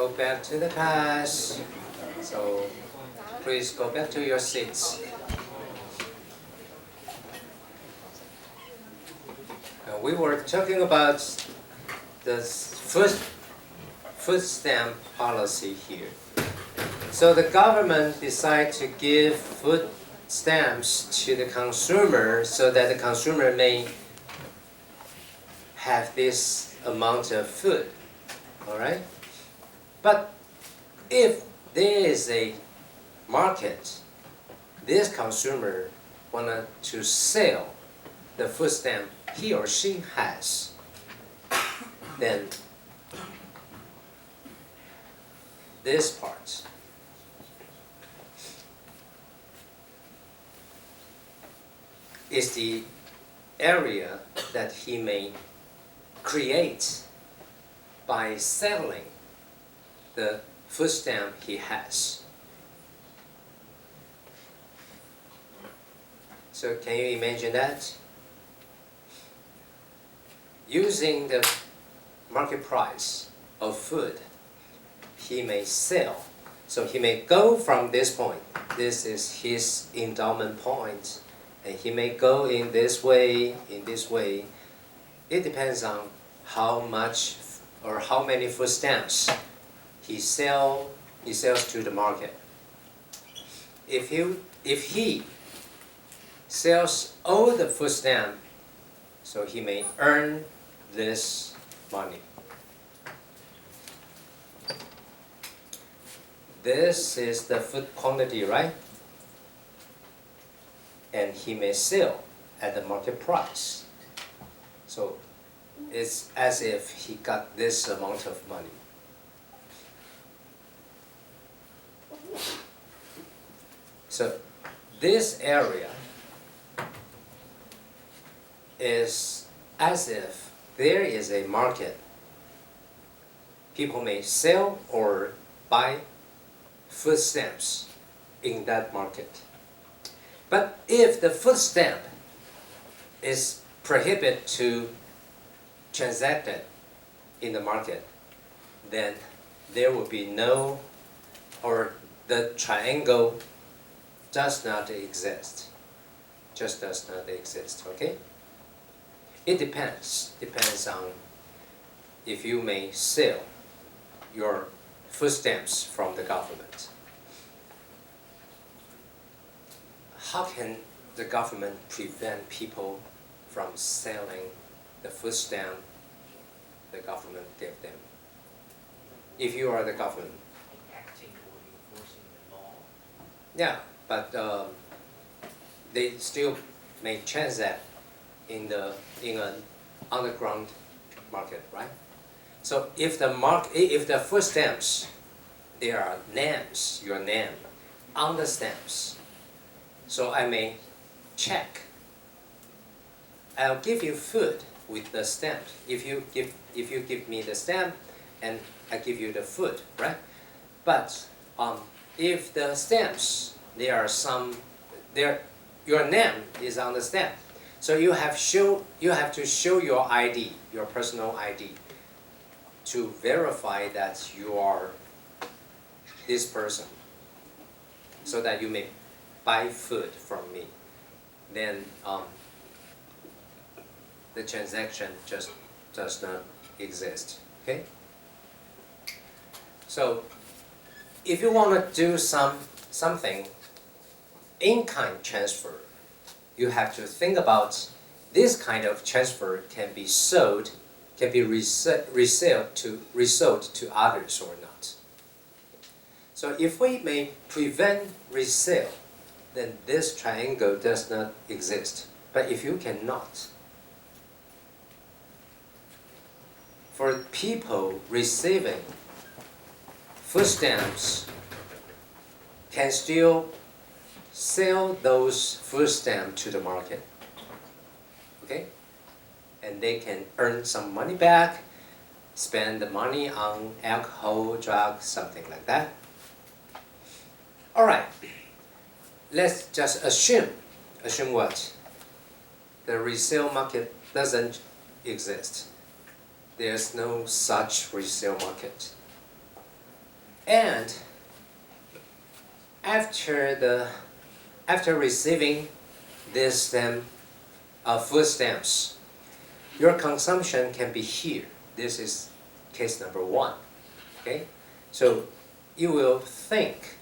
go back to the class. So please go back to your seats. We were talking about the food stamp policy here. So the government decided to give food stamps to the consumer so that the consumer may have this amount of food. All right? But if there is a market, this consumer wanted to sell the food stamp he or she has, then this part is the area that he may create by selling the food stamp he has. So can you imagine that? Using the market price of food, he may sell. So he may go from this point. This is his endowment point. And he may go in this way, in this way. It depends on how much or how many food stamps he sells to the market. If he sells all the food stamp, so he may earn this money. This is the food quantity, right? And he may sell at the market price. So it's as if he got this amount of money. So this area is as if there is a market. People may sell or buy food stamps in that market. But if the food stamp is prohibited to transact it in the market, then there will be no, or the triangle does not exist. Just does not exist, okay? It depends on if you may sell your food stamps from the government. How can the government prevent people from selling the food stamp the government gave them? If you are the government. Acting or enforcing the law? Yeah, but they still may transact in an underground market, right? So if the food stamps, there are names, your name, on the stamps. So I may check. I'll give you food with the stamp. If you give me the stamp, and I give you the food, right? But if the stamps, your name is on the stamp, so you have to show your ID, your personal ID, to verify that you are this person, so that you may buy food from me. Then the transaction just does not exist. Okay? So if you want to do something in-kind transfer, you have to think about this kind of transfer can be sold, can be resold to others or not. So if we may prevent resale, then this triangle does not exist. But if you cannot, for people receiving food stamps can still sell those food stamps to the market. Okay? And they can earn some money back, spend the money on alcohol, drugs, something like that. Alright, let's just assume what? The resale market doesn't exist. There's no such resale market. And after receiving this stamp, food stamps, your consumption can be here. This is case number 1. Okay, so you will think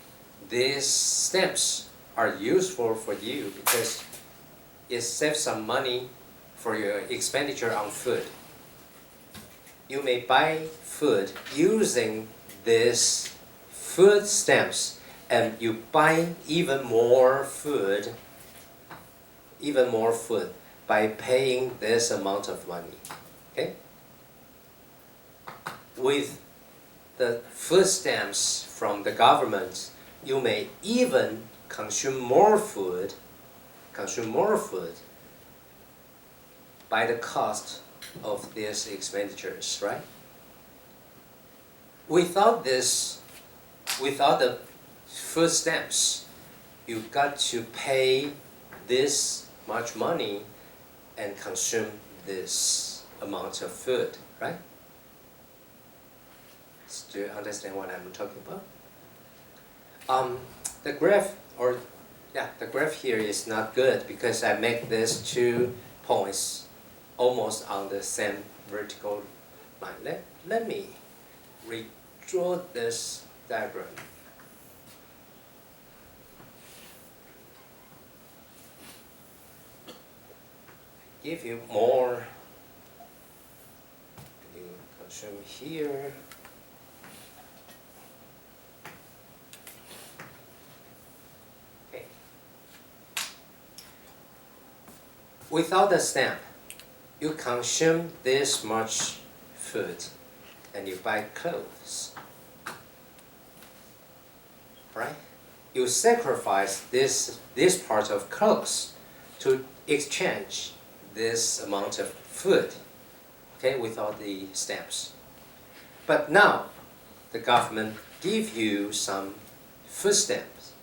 these stamps are useful for you because it saves some money for your expenditure on food. You may buy food using these food stamps, and you buy even more food by paying this amount of money. Okay? With the food stamps from the government, you may even consume more food by the cost of these expenditures, right? Without the food stamps, you got to pay this much money and consume this amount of food, right? Do you understand what I'm talking about? The graph here is not good because I make these 2 points almost on the same vertical line. Let me redraw this diagram. Give you more. You consume here. Okay. Without the stamp, you consume this much food and you buy clothes. Right? You sacrifice this part of clothes to exchange this amount of food, okay, without the stamps. But now, the government give you some food stamps.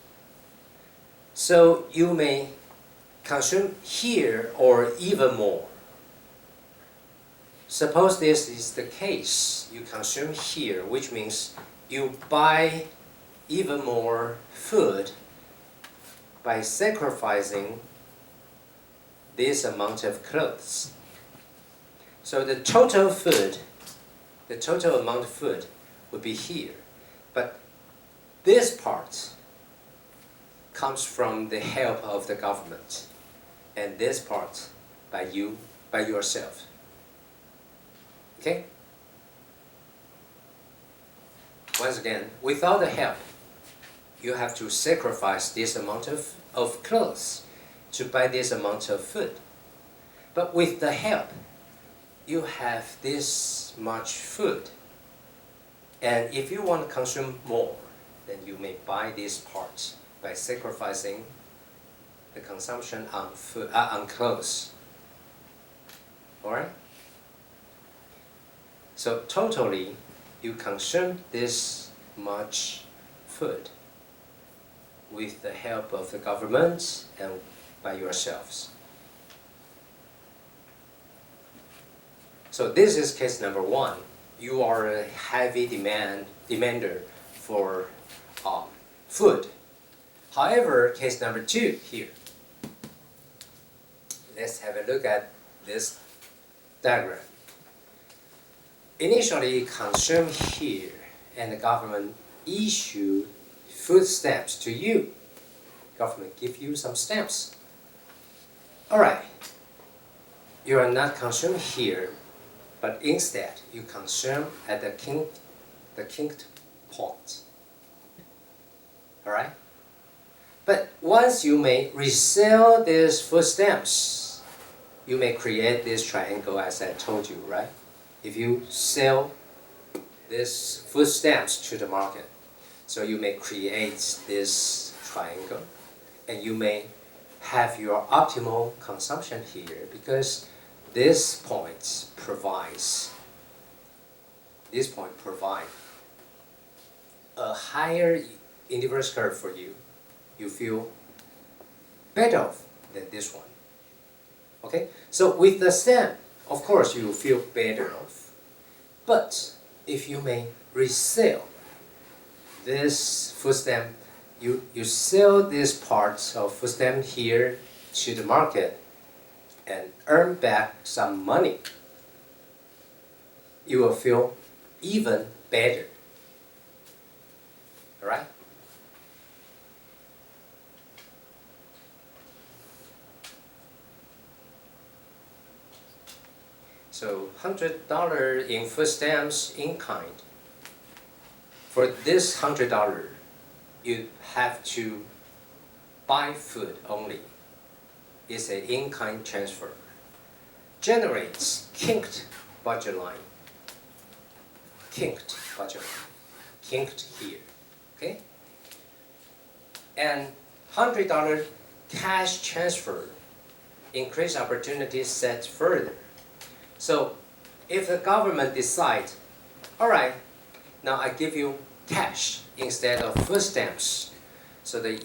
So you may consume here or even more. Suppose this is the case, you consume here, which means you buy even more food by sacrificing this amount of clothes. So the total amount of food would be here. But this part comes from the help of the government, and this part by yourself. Okay? Once again, without the help, you have to sacrifice this amount of clothes to buy this amount of food. But with the help, you have this much food. And if you want to consume more, then you may buy this part by sacrificing the consumption on clothes. Alright? So totally, you consume this much food with the help of the government and by yourselves. So this is case number 1. You are a heavy demander for food. However, case number 2 here. Let's have a look at this diagram. Initially, you consume here, and the government issue food stamps to you. Government give you some stamps. Alright, you are not consuming here, but instead you consume at the kinked point. Alright? But once you may resell these food stamps, you may create this triangle as I told you, right? If you sell these food stamps to the market, so you may create this triangle, and you may have your optimal consumption here because this point provides a higher inverse curve for you. You feel better off than this one. Okay? So with the stamp, of course you feel better off. But if you may resell this food stamp, you sell these parts of food stamp here to the market and earn back some money, you will feel even better. Alright? So $100 in food stamps in kind. For this $100, you have to buy food only. It's an in-kind transfer. Generates kinked budget line. Kinked budget line. Kinked here. Okay? And $100 cash transfer increase opportunity set further. So if the government decides, all right, now I give you cash instead of food stamps, so the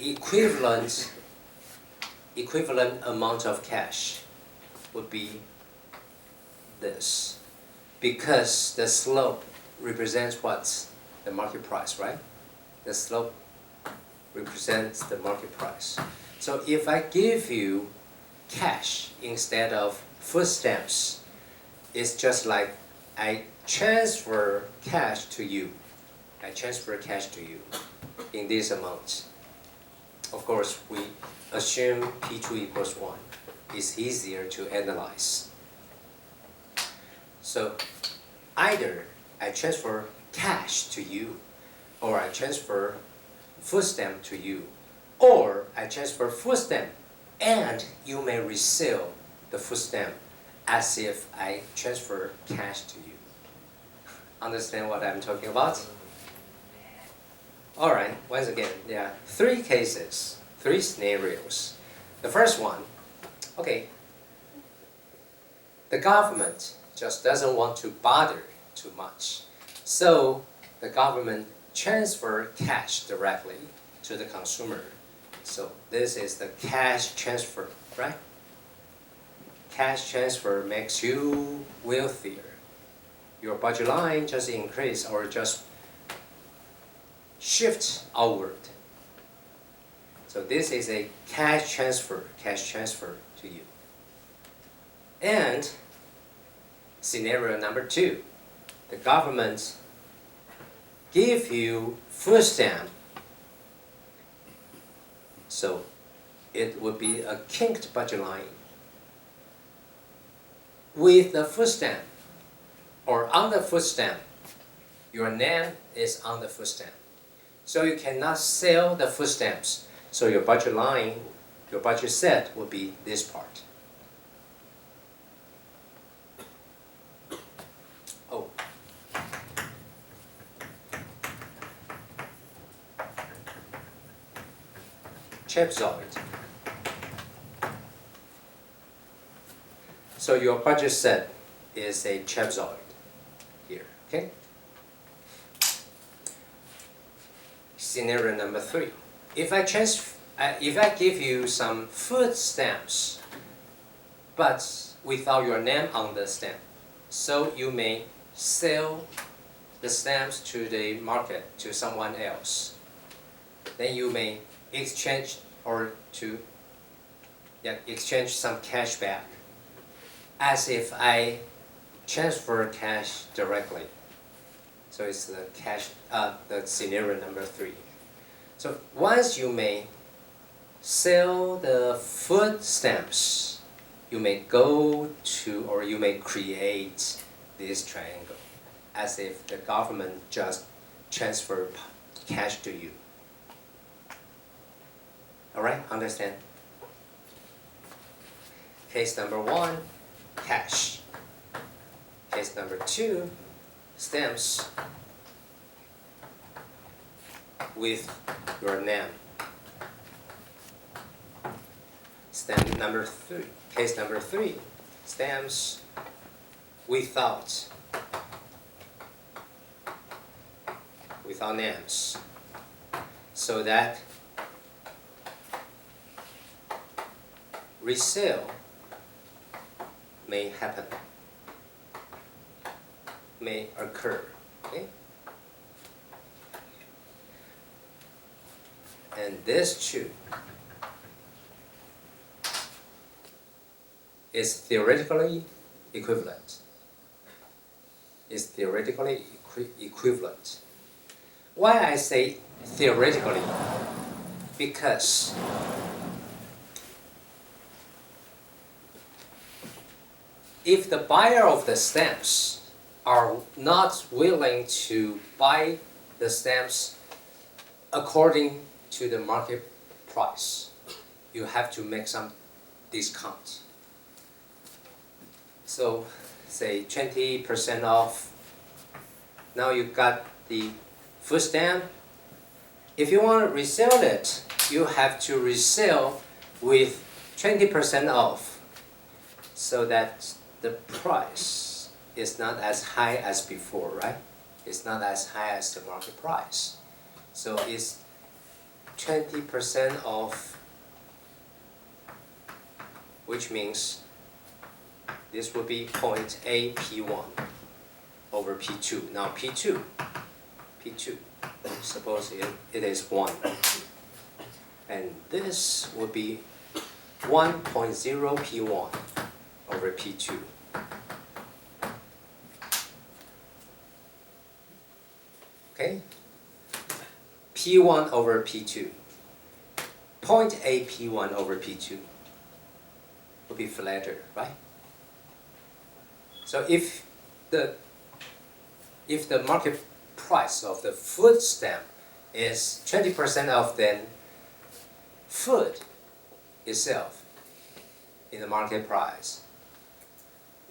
equivalent amount of cash would be this, because the slope represents what? The market price, right? The slope represents the market price. So if I give you cash instead of food stamps, it's just like I transfer cash to you. I transfer cash to you in this amount. Of course, we assume P2 equals 1. It's easier to analyze. So either I transfer cash to you, or I transfer food stamp to you, or I transfer food stamp and you may resell the food stamp as if I transfer cash to you. Understand what I'm talking about? Alright, once again, there are 3 cases, 3 scenarios. The first one, okay, the government just doesn't want to bother too much. So the government transfer cash directly to the consumer. So this is the cash transfer, right? Cash transfer makes you wealthier. Your budget line just increase or just shift outward. So this is a cash transfer to you. And scenario number 2, the government give you food stamp. So it would be a kinked budget line. With the food stamp or on the food stamp, your name is on the food stamp. So you cannot sell the food stamps. So your budget line, your budget set will be this part. Oh. Trapezoid. So your budget set is a trapezoid here, okay? Scenario number 3. If I give you some food stamps, but without your name on the stamp, so you may sell the stamps to the market to someone else. Then you may exchange exchange some cash back, as if I transfer cash directly. So it's the scenario number 3. So once you may sell the food stamps, you may go to, or you may create this triangle, as if the government just transfer cash to you. Alright, understand? Case number 1, cash. Case number 2, stamps with your name. Stamp number 3. Case number 3, stamps without names, so that resale may happen, may occur. Okay? and this 2 is theoretically equivalent. Is theoretically equivalent. Why I say theoretically? Because if the buyer of the stamps are not willing to buy the stamps according to the market price, you have to make some discount. So say 20% off. Now you got the food stamp. If you want to resell it, you have to resell with 20% off, so that the price is not as high as before, right? It's not as high as the market price. So it's 20% off, which means this would be 0.8 P1 over P2. Now P2, suppose it is 1. And this would be 1.0 P1 over P2. Okay? P1 over P2. 0.8 P1 over P2 would be flatter, right? So if the market price of the food stamp is 20% off than food itself in the market price,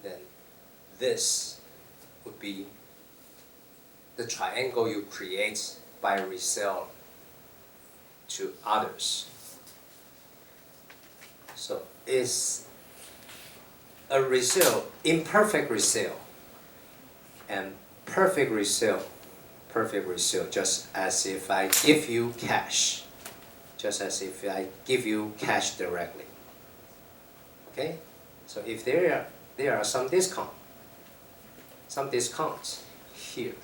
then this would be the triangle you create by resell to others. So it's a resale, imperfect resale, and perfect resale, just as if I give you cash, directly. Okay? So if there are some discounts here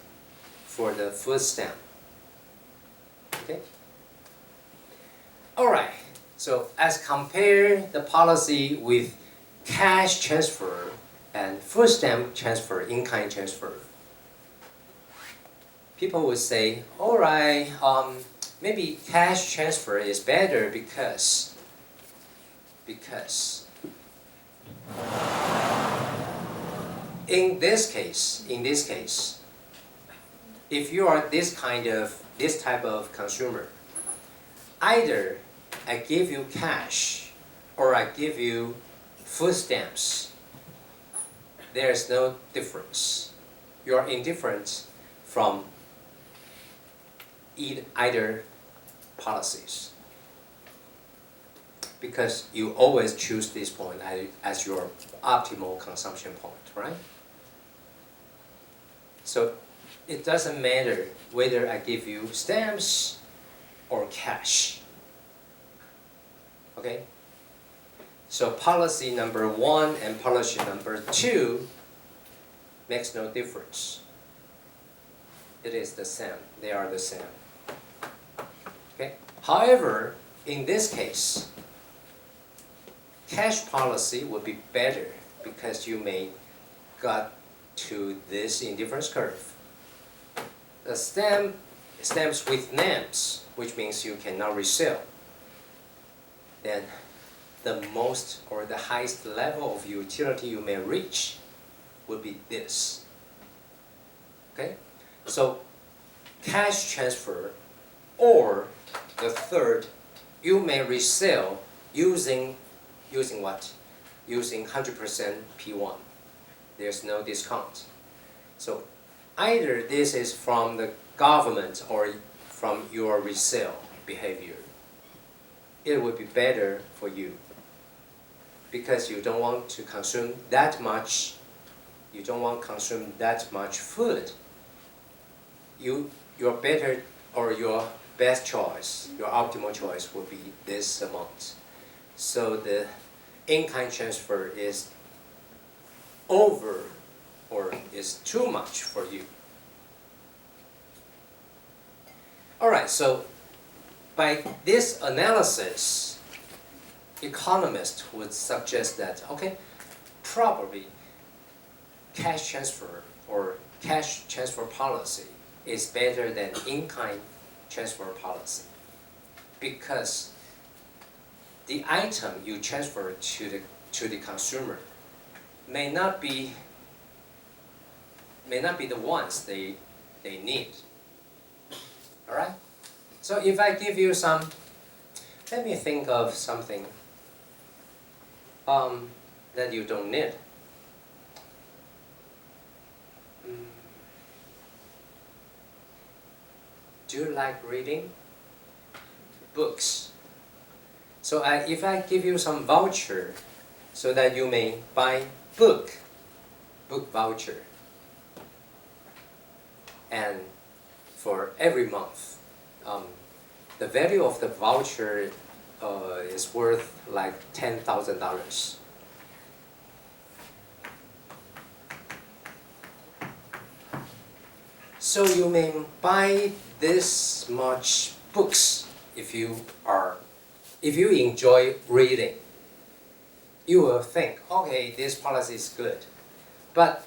for the food stamp. Okay? Alright, so as compare the policy with cash transfer and food stamp transfer, in-kind transfer. People would say, alright, maybe cash transfer is better because in this case, if you are this type of consumer, either I give you cash or I give you food stamps, there is no difference. You are indifferent from either policies, because you always choose this point as your optimal consumption point, right? So it doesn't matter whether I give you stamps or cash. Okay? So policy number 1 and policy number 2 makes no difference. It is the same. They are the same. Okay? However, in this case, cash policy would be better because you may got to this indifference curve. The stamps with names, which means you cannot resell, then the most or the highest level of utility you may reach would be this. Okay? So cash transfer, or the third, you may resell using what? Using 100% P1. There's no discount. So either this is from the government or from your resale behavior. It would be better for you because you don't want to consume that much. You don't want to consume that much food. Your better or your best choice, your optimal choice would be this amount. So the in-kind transfer is over or is too much for you. Alright, so by this analysis, economists would suggest that, okay, probably cash transfer or cash transfer policy is better than in-kind transfer policy, because the item you transfer to the consumer may not be the ones they need. All right? So if I give you some, let me think of something that you don't need. Do you like reading books? So if I give you some voucher so that you may buy book voucher, and for every month, the value of the voucher is worth like $10,000. So you may buy this much books if you enjoy reading. You will think, okay, this policy is good. But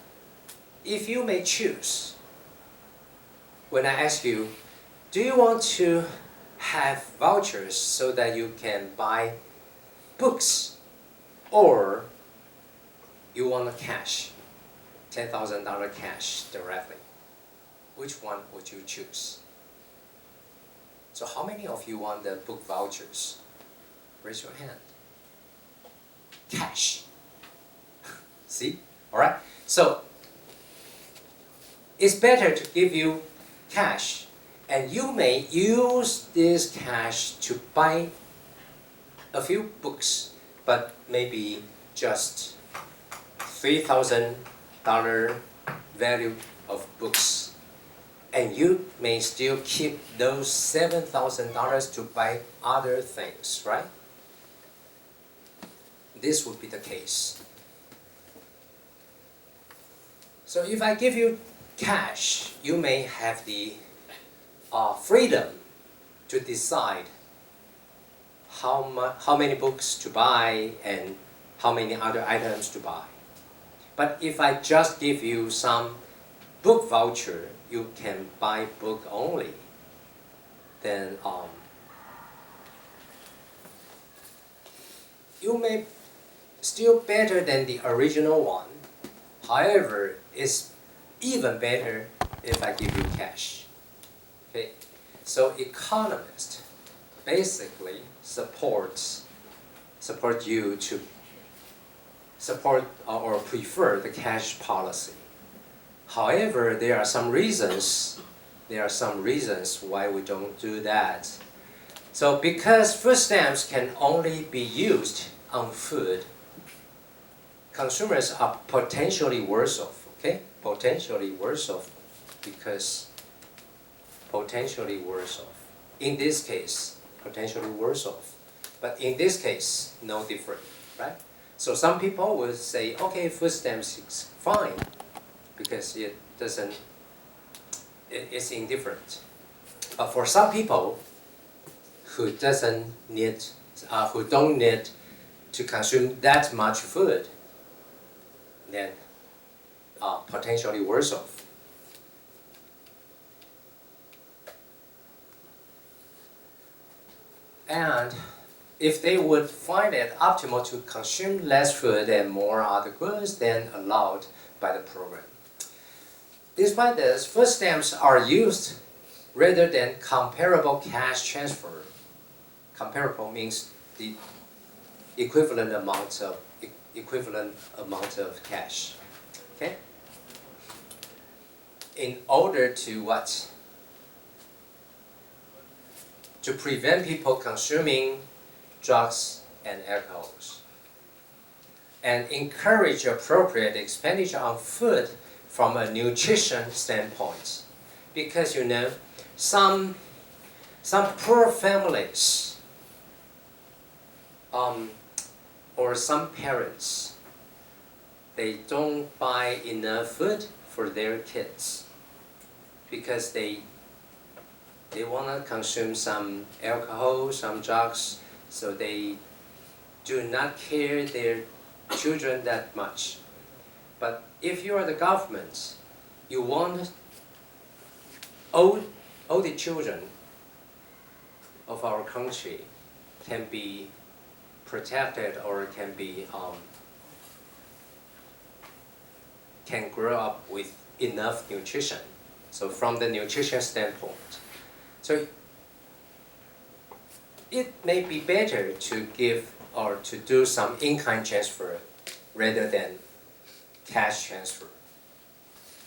if you may choose, when I ask you, do you want to have vouchers so that you can buy books, or you want cash, $10,000 cash directly? Which one would you choose? So how many of you want the book vouchers? Raise your hand. Cash. See? All right? So it's better to give you cash, and you may use this cash to buy a few books, but maybe just $3,000 value of books. And you may still keep those $7,000 to buy other things, right? This would be the case. So if I give you cash, you may have the freedom to decide how many books to buy and how many other items to buy. But if I just give you some book voucher, you can buy book only, then you may still better than the original one. However, it's even better if I give you cash. Okay, so economists basically support you to support or prefer the cash policy. However, there are some reasons why we don't do that. So because food stamps can only be used on food, consumers are potentially worse off, okay? Potentially worse off, because potentially worse off. In this case, potentially worse off. But in this case, no different, right? So some people will say, okay, food stamps is fine, because it's indifferent. But for some people who don't need to consume that much food, then potentially worse off. And if they would find it optimal to consume less food and more other goods than allowed by the program. Despite this, food stamps are used rather than comparable cash transfer. Comparable means the equivalent amount of cash. Okay? In order to what? To prevent people consuming drugs and alcohols, and encourage appropriate expenditure on food from a nutrition standpoint. Because you know, some poor families or some parents, they don't buy enough food for their kids because they they want to consume some alcohol, some drugs, so they do not care their children that much. But if you are the government, you want all the children of our country can be protected or can grow up with enough nutrition. So from the nutrition standpoint, so it may be better to give or to do some in-kind transfer rather than cash transfer,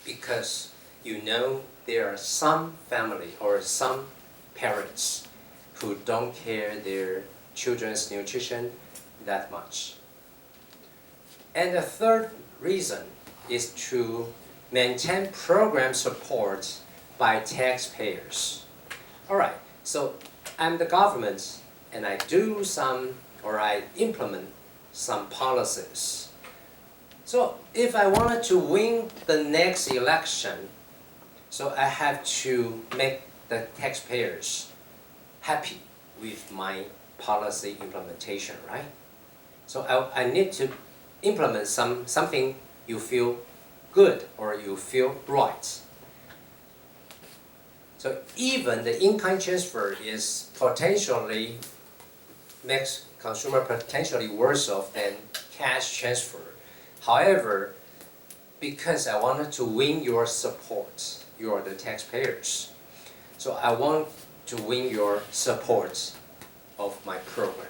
because you know there are some family or some parents who don't care their children's nutrition that much. And the third reason is to maintain program support by taxpayers. All right, so I'm the government and I do some or I implement some policies. So if I wanted to win the next election, so I have to make the taxpayers happy with my policy implementation, right? So I need to implement something you feel good or you feel right. So even the in-kind transfer is potentially makes consumer potentially worse off than cash transfer. However, because I wanted to win your support, you are the taxpayers. So I want to win your support of my program.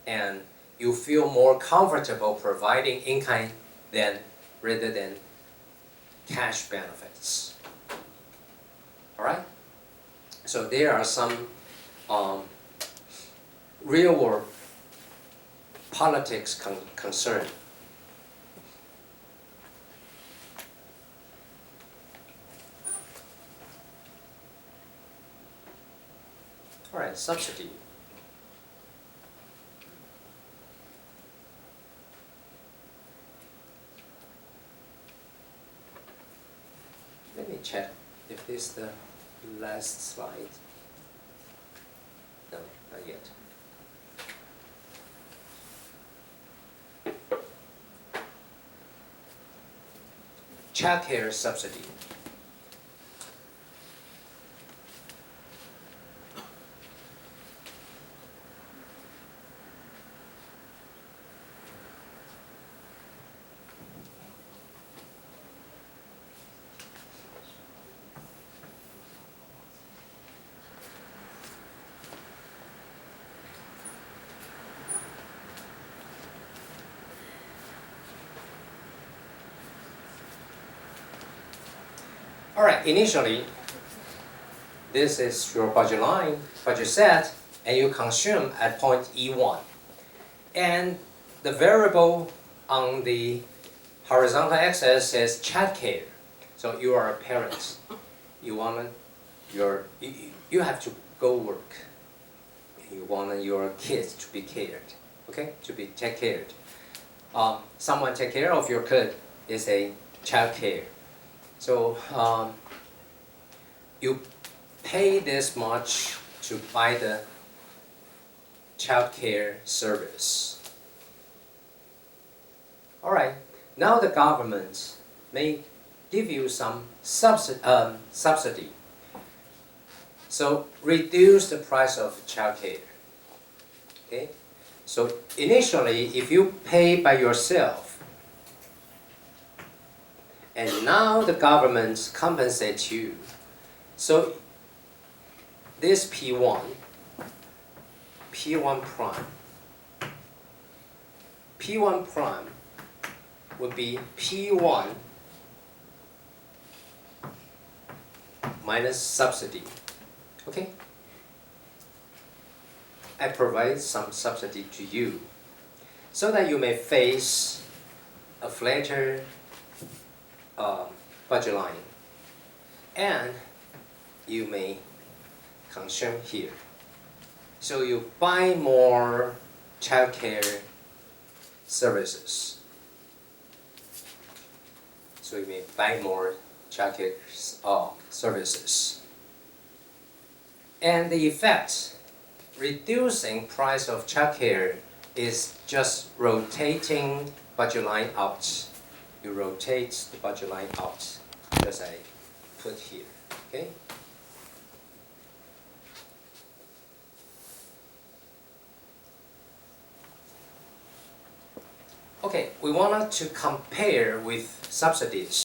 And you feel more comfortable providing in-kind rather than cash benefits. All right? So there are some real-world politics concern. All right, subsidy. Let me check if this is the last slide. No, not yet. Childcare subsidy. All right, initially, this is your budget line, budget set, and you consume at point E1. And the variable on the horizontal axis is childcare. So you are a parent. You have to go work. You want your kids to be cared, okay? To be take cared. Someone take care of your kid is a childcare. So you pay this much to buy the childcare service. All right, now the government may give you some subsidy. So reduce the price of childcare. Okay, so initially, if you pay by yourself, and now the government compensates you. So this P1 prime would be P1 minus subsidy. Okay? I provide some subsidy to you so that you may face a flatter budget line, and you may consume here. So you buy more childcare services. So you may buy more childcare services. And the effect, reducing price of childcare is just rotating budget line out. You rotate the budget line out, as I put here, okay? Okay, we wanted to compare with subsidies.